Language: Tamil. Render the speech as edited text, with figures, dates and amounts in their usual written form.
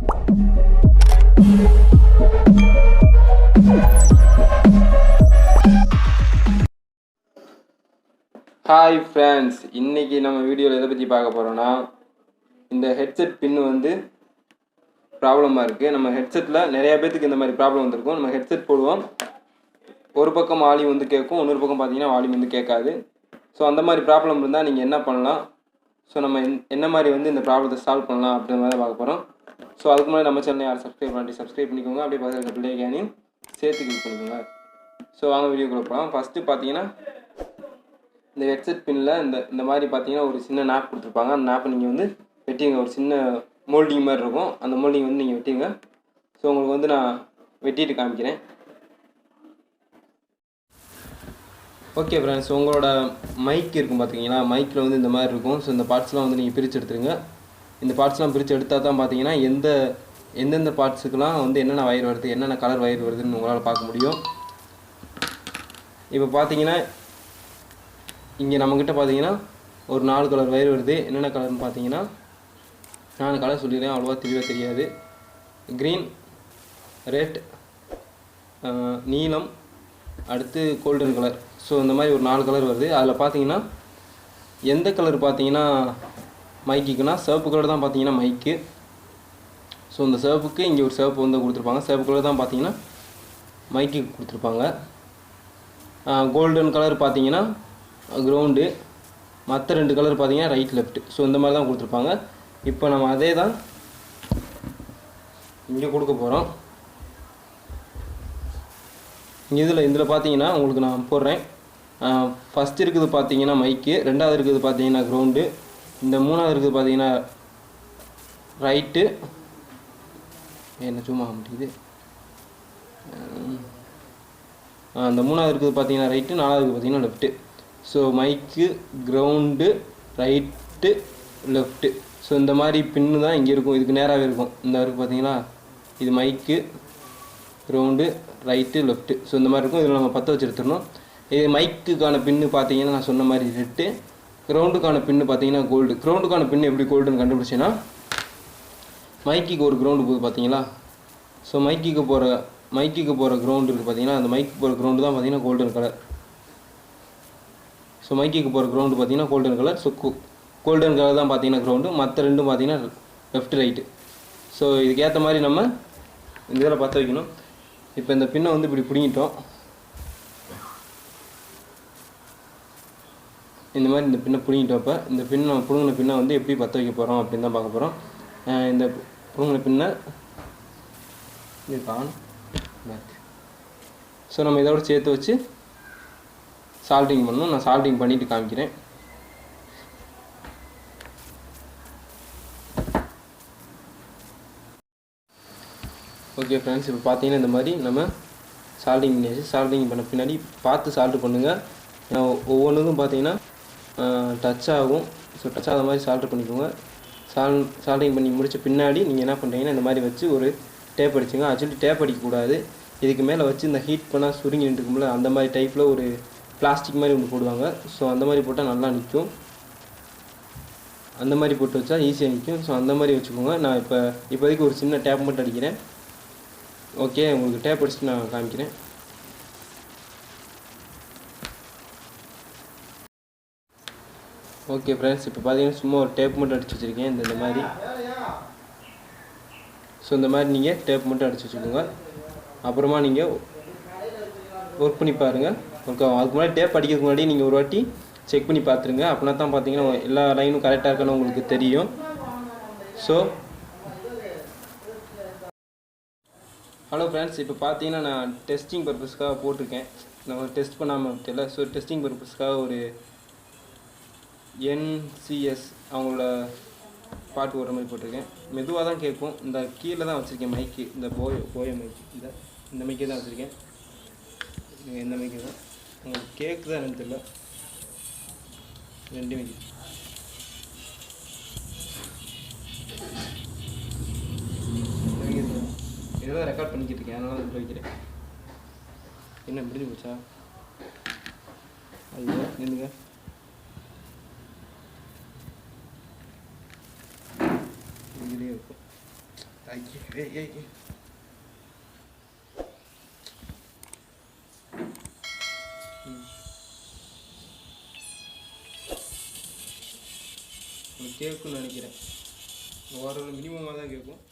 ஹாய் ஃப்ரெண்ட்ஸ், இன்றைக்கி நம்ம வீடியோவில் எதை பற்றி பார்க்க போகிறோன்னா, இந்த ஹெட்செட் பின்னு வந்து ப்ராப்ளமாக இருக்குது. நம்ம ஹெட்செட்டில் நிறையா பேத்துக்கு இந்த மாதிரி ப்ராப்ளம் வந்திருக்கும். நம்ம ஹெட்செட் போடுவோம், ஒரு பக்கம் வால்யூம் வந்து கேட்கும், இன்னொரு பக்கம் பார்த்தீங்கன்னா வால்யூம் வந்து கேட்காது. ஸோ அந்த மாதிரி ப்ராப்ளம் இருந்தால் நீங்கள் என்ன பண்ணலாம், ஸோ நம்ம என்ன மாதிரி வந்து இந்த ப்ராப்ளத்தை சால்வ் பண்ணலாம் அப்படின்ற மாதிரி பார்க்க போகிறோம். ஸோ அதுக்கு முன்னாடி நம்ம சேனலை யாரும் சப்ஸ்கிரைப் பண்ணிக்கோங்க. அப்படியே பார்த்துருக்க பிள்ளைக்கானையும் சேர்த்து கிளிக் பண்ணிக்கோங்க. ஸோ வாங்க வீடியோக்குள்ளே போகலாம். ஃபஸ்ட்டு பார்த்தீங்கன்னா இந்த ஹெட்செட் பின்னில் இந்த மாதிரி பார்த்தீங்கன்னா ஒரு சின்ன நாப் கொடுத்துருப்பாங்க. அந்த நாப்பை நீங்கள் வந்து வெட்டிங்க. ஒரு சின்ன மோல்டிங் மாதிரி இருக்கும், அந்த மோல்டிங் வந்து நீங்கள் வெட்டிங்க. ஸோ உங்களுக்கு வந்து நான் வெட்டிட்டு காமிக்கிறேன். ஓகே ஃப்ரெண்ட்ஸ், உங்களோட மைக் இருக்கும் பார்த்தீங்கன்னா, மைக்கில் வந்து இந்த மாதிரி இருக்கும். ஸோ இந்த பார்ட்ஸ்லாம் வந்து நீங்கள் பிரித்து எடுத்துருங்க. இந்த பார்ட்ஸ்லாம் பிரித்து எடுத்தால் தான் பார்த்தீங்கன்னா எந்தெந்த பார்ட்ஸுக்கெலாம் வந்து என்னென்ன வயர் வருது, என்னென்ன கலர் வயர் வருதுன்னு உங்களால் பார்க்க முடியும். இப்போ பார்த்தீங்கன்னா இங்கே நம்மக்கிட்ட பார்த்தீங்கன்னா ஒரு 4 கலர் வயர் வருது. என்னென்ன கலர்னு பார்த்தீங்கன்னா 4 கலர் சொல்லிடுறேன், அவ்வளோவா தெளிவாக தெரியாது. க்ரீன், ரெட், நீலம், அடுத்து கோல்டன் கலர். ஸோ இந்த மாதிரி ஒரு 4 கலர் வருது. அதில் பார்த்தீங்கன்னா எந்த கலர் பார்த்தீங்கன்னா மைக்குக்குன்னா சிவப்பு கலர் தான் பார்த்தீங்கன்னா மைக்கு. ஸோ இந்த சிவப்புக்கு இங்கே ஒரு சிவப்பு வந்து கொடுத்துருப்பாங்க. சிவப்பு கலர் தான் பார்த்தீங்கன்னா மைக்கு கொடுத்துருப்பாங்க. கோல்டன் கலர் பார்த்தீங்கன்னா கிரவுண்டு, மற்ற 2 கலர் பார்த்தீங்கன்னா ரைட் லெஃப்ட். ஸோ இந்த மாதிரி தான் கொடுத்துருப்பாங்க. இப்போ நம்ம அதே தான் இங்கே கொடுக்க போகிறோம். இதில் பார்த்தீங்கன்னா உங்களுக்கு நான் போடுறேன். ஃபஸ்ட் இருக்குது பார்த்தீங்கன்னா மைக்கு, 2வது இருக்குது பார்த்தீங்கன்னா கிரவுண்டு, இந்த 3வது இருக்குது பார்த்தீங்கன்னா ரைட்டு. என்ன சும்மா முடியுது. அந்த 3வது இருக்குது பார்த்தீங்கன்னா ரைட்டு, 4வது பார்த்தீங்கன்னா லெஃப்ட்டு. ஸோ மைக்கு, கிரவுண்டு, ரைட்டு, லெஃப்ட்டு. ஸோ இந்த மாதிரி பின்னு தான் இங்கே இருக்கும். இதுக்கு நேராகவே இருக்கும். இந்த இருக்குது பார்த்தீங்களா, இது மைக்கு, கிரவுண்டு, ரைட்டு, லெஃப்ட்டு. ஸோ இந்த மாதிரி இருக்கும். இதில் நம்ம பற்ற வச்சு எடுத்துடணும். இது மைக்குக்கான பின்னு பார்த்தீங்கன்னா நான் சொன்ன மாதிரி ரெட்டு, கிரவுண்டுக்கான பின்னு பார்த்தீங்கன்னா கோல்டு. கிரவுண்டுக்கான பின்னு எப்படி கோல்டுன்னு கண்டுபிடிச்சேன்னா, மைக்குக்கு ஒரு கிரவுண்டு போகுது பார்த்தீங்களா. ஸோ மைக்குக்கு போகிற கிரவுண்டு இருக்குது பார்த்தீங்கன்னா, அந்த மைக்கு போகிற கிரவுண்டு தான் பார்த்தீங்கன்னா கோல்டன் கலர். ஸோ மைக்குக்கு போகிற கிரவுண்டு பார்த்தீங்கன்னா golden colour. So golden colour தான் பார்த்தீங்கன்னா கிரவுண்டு, மற்ற 2 பார்த்தீங்கன்னா லெஃப்ட் ரைட்டு. ஸோ இதுக்கேற்ற மாதிரி நம்ம இந்த இதில் பற்ற வைக்கணும். இப்போ இந்த பின்னை வந்து இப்படி பிடிங்கிட்டோம். இந்த மாதிரி இந்த பின்னை பிடிங்கிட்டோம். இப்போ இந்த பின்னை நம்ம பிடுங்கின பின்னை வந்து எப்படி பற்ற வைக்க போகிறோம் அப்படின்னு தான் பார்க்க போகிறோம். இந்த பிடுங்கின பின்னை இது ஆன் பேக். ஸோ நம்ம இதோட சேர்த்து வச்சு சால்டிங் பண்ணணும். நான் சால்டிங் பண்ணிவிட்டு காமிக்கிறேன். ஓகே ஃப்ரெண்ட்ஸ், இப்போ பார்த்தீங்கன்னா இந்த மாதிரி நம்ம சால்டிங் பண்ணியாச்சு. சால்டிங் பண்ண பின்னாடி பார்த்து சால்ட்ரு பண்ணுங்கள். ஏன்னா ஒவ்வொன்றுக்கும் பார்த்தீங்கன்னா டச் ஆகும். ஸோ டச் ஆகாத மாதிரி சால்ட்ரு பண்ணிக்கோங்க. சால்டிங் பண்ணி முடித்த பின்னாடி நீங்கள் என்ன பண்ணுறீங்கன்னா இந்த மாதிரி வச்சு ஒரு டேப் அடிச்சுங்க. ஆக்சுவலி டேப் அடிக்கக்கூடாது. இதுக்கு மேலே வச்சு இந்த ஹீட் பண்ணால் சுருங்கி நின்றுக்கும்ல, அந்த மாதிரி டைப்பில் ஒரு பிளாஸ்டிக் மாதிரி ஒன்று போடுவாங்க. ஸோ அந்த மாதிரி போட்டால் நல்லா நிற்கும். அந்த மாதிரி போட்டு வச்சா ஈஸியாக நிற்கும். ஸோ அந்த மாதிரி வச்சுக்கோங்க. நான் இப்போதைக்கு ஒரு சின்ன டேப் மட்டும் அடிக்கிறேன். ஓகே, உங்களுக்கு டேப் அடிச்சுட்டு நான் காமிக்கிறேன். ஓகே ஃப்ரெண்ட்ஸ், இப்போ பார்த்தீங்கன்னா சும்மா ஒரு டேப் மட்டும் அடிச்சு வச்சுருக்கேன். இந்த மாதிரி. ஸோ இந்த மாதிரி நீங்கள் டேப் மட்டும் அடிச்சு வச்சுக்கோங்க. அப்புறமா நீங்கள் ஒர்க் பண்ணி பாருங்கள். ஓகே, அதுக்கு முன்னாடி டேப் அடிக்கிறதுக்கு முன்னாடி நீங்கள் ஒரு வாட்டி செக் பண்ணி பார்த்துருங்க. அப்படின்னா தான் பார்த்தீங்கன்னா எல்லா லைனும் கரெக்டாக இருக்குன்னு உங்களுக்கு தெரியும். ஸோ ஹலோ ஃப்ரெண்ட்ஸ், இப்போ பார்த்தீங்கன்னா நான் டெஸ்டிங் பர்பஸ்க்காக போட்டிருக்கேன். நான் டெஸ்ட் பண்ணாமல் தெரியல. ஸோ டெஸ்டிங் பர்பஸ்க்காக ஒரு NCS அவங்களோட பாட்டு ஓடுற மாதிரி போட்டிருக்கேன். மெதுவாக தான் கேட்கும். இந்த கீழே தான் வச்சுருக்கேன் மைக்கு, இந்த போய மைக்கு, இந்த மைக்கே தான் வச்சுருக்கேன். எந்த மைக்கு தான் உங்களுக்கு கேட்குதா எனக்கு தெரியல. 2 மைக்கு. இதெல்லாம் ரெக்கார்ட் பண்ணிக்கிட்டு இருக்கேன், அதனால தான் வைக்கிறேன். என்ன முடிஞ்சு போச்சா? ஐயோ நின்றுங்க. இதுலேயே இருக்கும். கேட்கும்னு நினைக்கிறேன். ஓரளவு மினிமமாக தான் கேட்கும்.